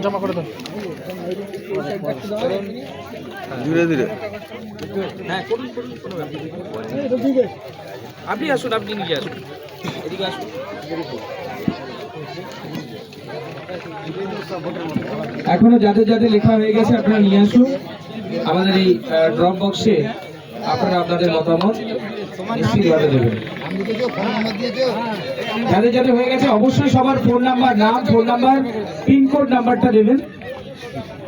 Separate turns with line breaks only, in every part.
জমা করে দেন
ধীরে ধীরে।
হ্যাঁ করুন করুন, কোনো ব্যাপার নেই। আপনি আসুন, আপনি নিজে আসুন, এদিকে আসুন।
এখনো যাদের যাদের লেখা হয়ে গেছে আপনারা নিয়ে আসুন আমাদের এই ড্রপ বক্সে। আপনারা আপনাদের মতামত নিশ্চিতভাবে দেবেন। যাদের যাদের হয়ে গেছে অবশ্যই সবার ফোন নাম্বার, নাম, ফোন নাম্বার, পিনকোড নাম্বারটা দেবেন।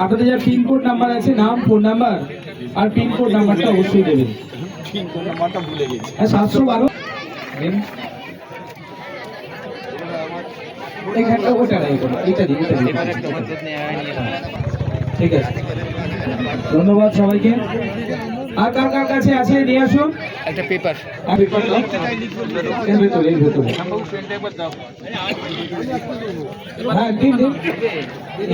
আপনাদের যার পিনকোড নাম্বার আছে, নাম, ফোন নাম্বার আর পিনকোড নাম্বারটা অবশ্যই দেবেন।
পিনকোড নাম্বারটা ভুলে গেছি।
712 এইখানটা ওটা নেই, এটা দিন, ঠিক আছে। ধন্যবাদ সবাইকে। আর কার কার কাছে আছে নিয়ে আসুন
একটা পেপার।
ভেতরে হ্যাঁ দিন দিন,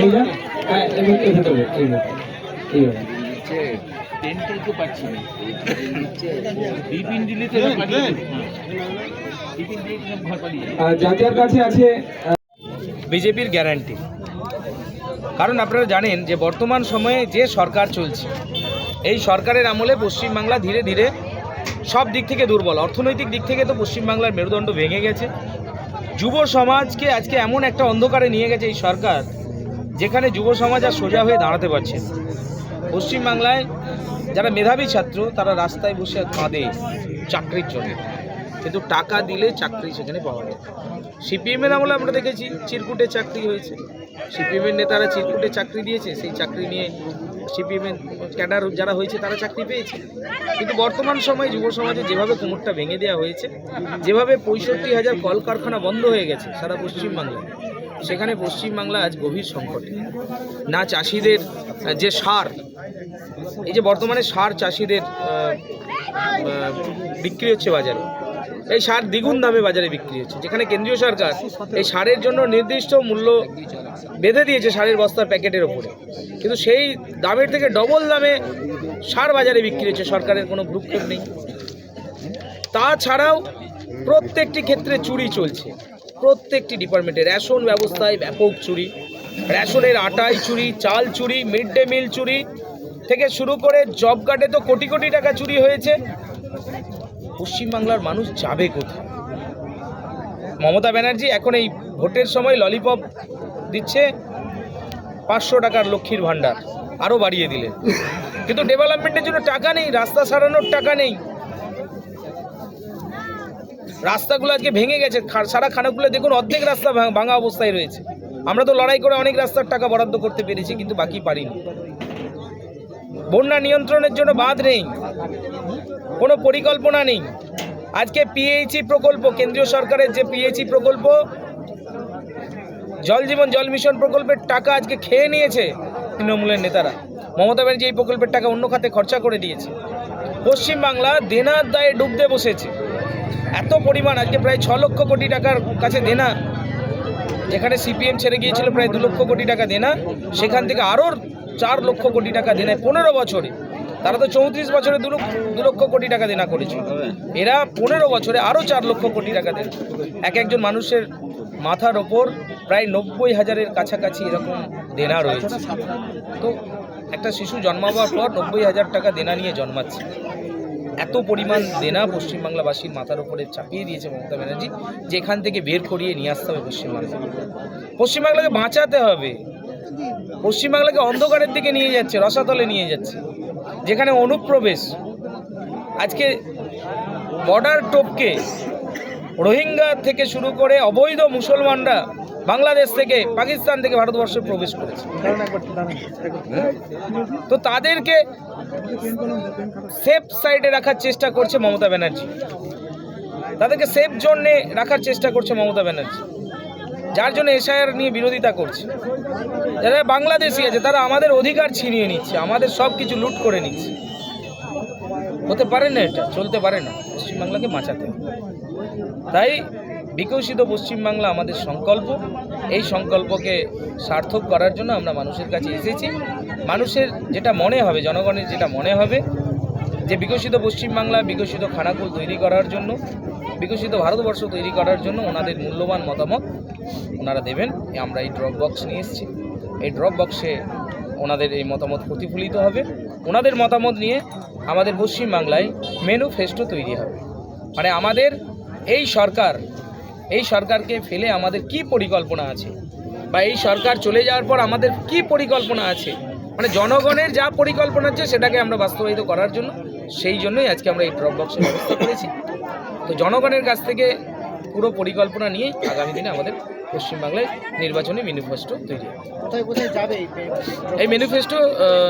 এইটা হ্যাঁ এই ভেতরে, এইভাবে
পেনটাই তো পাচ্ছি না, বিপিন দিলে তো
যার যার কাছে আছে
বিজেপির গ্যারান্টি। কারণ আপনারা জানেন যে বর্তমান সময়ে যে সরকার চলছে, এই সরকারের আমলে পশ্চিমবাংলা ধীরে ধীরে সব দিক থেকে দুর্বল। অর্থনৈতিক দিক থেকে তো পশ্চিমবাংলার মেরুদণ্ড ভেঙে গেছে। যুব সমাজকে আজকে এমন একটা অন্ধকারে নিয়ে গেছে এই সরকার, যেখানে যুব সমাজ আর সোজা হয়ে দাঁড়াতে পারছে না। পশ্চিমবাংলায় যারা মেধাবী ছাত্র তারা রাস্তায় বসে কাঁদে চাকরির জন্য, কিন্তু টাকা দিলে চাকরি সেখানে পাওয়া যায়। সিপিএমের আমলে আমরা দেখেছি চিরকুটে চাকরি হয়েছে, সিপিএমের নেতারা চিরকুটে চাকরি দিয়েছে, সেই চাকরি নিয়ে সিপিএমের ক্যাডার যারা হয়েছে তারা চাকরি পেয়েছে। কিন্তু বর্তমান সময়ে যুব সমাজে যেভাবে কোমরটা ভেঙে দেওয়া হয়েছে, যেভাবে 65,000 কলকারখানা বন্ধ হয়ে গেছে সারা পশ্চিমবাংলায়, সেখানে পশ্চিমবাংলা আজ গভীর সংকটে। না চাষিদের যে সার, এই যে বর্তমানে সার চাষিদের বিক্রি হচ্ছে বাজারে, এই সার দ্বিগুণ দামে বাজারে বিক্রি হচ্ছে, যেখানে কেন্দ্রীয় সরকার এই সারের জন্য নির্দিষ্ট মূল্য বেঁধে দিয়েছে সারের বস্তার প্যাকেটের ওপরে, কিন্তু সেই দামের থেকে ডবল দামে সার বাজারে বিক্রি হচ্ছে, সরকারের কোনো ভ্রুক্ষেপ নেই। তাছাড়াও প্রত্যেকটি ক্ষেত্রে চুরি চলছে, প্রত্যেকটি ডিপার্টমেন্টে। রেশন ব্যবস্থায় ব্যাপক চুরি, রেশনের আটায় চুরি, চাল চুরি, মিড ডে মিল চুরি থেকে শুরু করে জব কার্ডে তো কোটি কোটি টাকা চুরি হয়েছে। পশ্চিমবাংলার মানুষ যাবে কোথায়? মমতা ব্যানার্জি এখন এই ভোটের সময় ললিপপ দিচ্ছে, 500 টাকার লক্ষ্মীর ভাণ্ডার আরও বাড়িয়ে দিলেন, কিন্তু ডেভেলপমেন্টের জন্য টাকা নেই, রাস্তা সারানোর টাকা নেই। রাস্তাগুলো আজকে ভেঙে গেছে, সারা খানাগুলো দেখুন অর্ধেক রাস্তা ভাঙা অবস্থায় রয়েছে। আমরা তো লড়াই করে অনেক রাস্তার টাকা বরাদ্দ করতে পেরেছি, কিন্তু বাকি পারিনি। বন্যা নিয়ন্ত্রণের জন্য বাঁধ নেই, কোনো পরিকল্পনা নেই। আজকে পিএইচই প্রকল্প, কেন্দ্রীয় সরকারের যে পিএইচই প্রকল্প, জল জীবন জল মিশন প্রকল্পের টাকা আজকে খেয়ে নিয়েছে তৃণমূলের নেতারা। মমতা ব্যানার্জি এই প্রকল্পের টাকা অন্য খাতে খরচা করে দিয়েছে। পশ্চিমবাংলা দেনার দায়ে ডুবতে বসেছে, এত পরিমাণ, আজকে প্রায় 6 লক্ষ কোটি টাকার কাছে দেনা, যেখানে সিপিএম ছেড়ে গিয়েছিল প্রায় 2 লক্ষ কোটি টাকা দেনা, সেখান থেকে আরও 4 লক্ষ কোটি টাকা দেনায় 15 বছরে। তারা তো 34 বছরে 2 লক্ষ কোটি টাকা দেনা করেছে, এরা 15 বছরে আরও 4 লক্ষ কোটি টাকা দেন। একজন মানুষের মাথার ওপর প্রায় 90,000-এর কাছাকাছি এরকম দেনা রয়েছে। তো একটা শিশু জন্মাবার পর 90,000 টাকা দেনা নিয়ে জন্মাচ্ছে। এত পরিমাণ দেনা পশ্চিমবাংলাবাসীর মাথার উপরে চাপিয়ে দিয়েছে মমতা ব্যানার্জি, যে এখান থেকে বের করিয়ে নিয়ে আসতে হবে পশ্চিমবাংলা। পশ্চিমবাংলাকে বাঁচাতে হবে। পশ্চিমবাংলাকে অন্ধকারের দিকে নিয়ে যাচ্ছে, রসাতলে নিয়ে যাচ্ছে, যেখানে অনুপ্রবেশ। আজকে বর্ডার টপকে রোহিঙ্গা থেকে শুরু করে অবৈধ মুসলমানরা বাংলাদেশ থেকে, পাকিস্তান থেকে ভারতবর্ষে প্রবেশ করেছে। তো তাদেরকে সেফ সাইডে রাখার চেষ্টা করছে মমতা ব্যানার্জি, তাদেরকে সেফ জোনে রাখার চেষ্টা করছে মমতা ব্যানার্জি, যার জন্য এসআইআর নিয়ে বিরোধিতা করছে। যারা বাংলাদেশি আছে তারা আমাদের অধিকার ছিনিয়ে নিচ্ছে, আমাদের সব কিছু লুট করে নিচ্ছে। হতে পারে না, এটা চলতে পারে না। পশ্চিমবাংলাকে বাঁচাতে হবে। তাই বিকশিত পশ্চিমবাংলা আমাদের সংকল্প। এই সংকল্পকে সার্থক করার জন্য আমরা মানুষের কাছে এসেছি। মানুষের যেটা মনে হবে, জনগণের যেটা মনে হবে যে বিকশিত পশ্চিমবাংলা, বিকশিত খানাকুল তৈরি করার জন্য, বিকশিত ভারতবর্ষ তৈরি করার জন্য ওনাদের মূল্যবান মতামত ওনারা দেবেন। আমরা এই ড্রপ বক্স নিয়ে এসেছি, এই ড্রপ বক্সে ওনাদের এই মতামত প্রতিফলিত হবে। ওনাদের মতামত নিয়ে আমাদের পশ্চিমবাংলায় ম্যানিফেস্টো তৈরি হবে। মানে আমাদের এই সরকারকে ফেলে আমাদের কি পরিকল্পনা আছে, বা এই সরকার চলে যাওয়ার পর আমাদের কি পরিকল্পনা আছে, মানে জনগণের যা পরিকল্পনা আছে সেটাকে আমরা বাস্তবায়িত করার জন্য, সেই জন্যই আজকে আমরা এই ড্রপ বক্সের ব্যবস্থা করেছি। তো জনগণের কাছ থেকে পুরো পরিকল্পনা নিয়েই আগামী দিনে আমাদের পশ্চিমবাংলায় নির্বাচনী ম্যানিফেস্টো তৈরি হবে।
কোথায় কোথায় যাবে
এই ম্যানিফেস্টো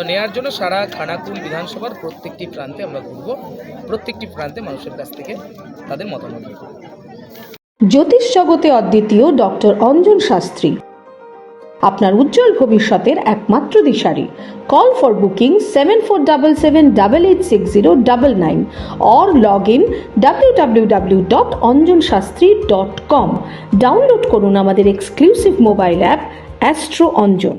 নেওয়ার জন্য সারা খানাকুল বিধানসভার প্রত্যেকটি প্রান্তে আমরা ঘুরব, প্রত্যেকটি প্রান্তে মানুষের কাছ থেকে তাদের মতামত নেব।
জ্যোতিষ জগতে অদ্বিতীয় ডক্টর অঞ্জন শাস্ত্রী, আপনার উজ্জ্বল ভবিষ্যতের একমাত্র দিশারি। Call for booking 7477886099 or log in www.anjanshastri.com। Download করুন আমাদের exclusive mobile app astro Anjan.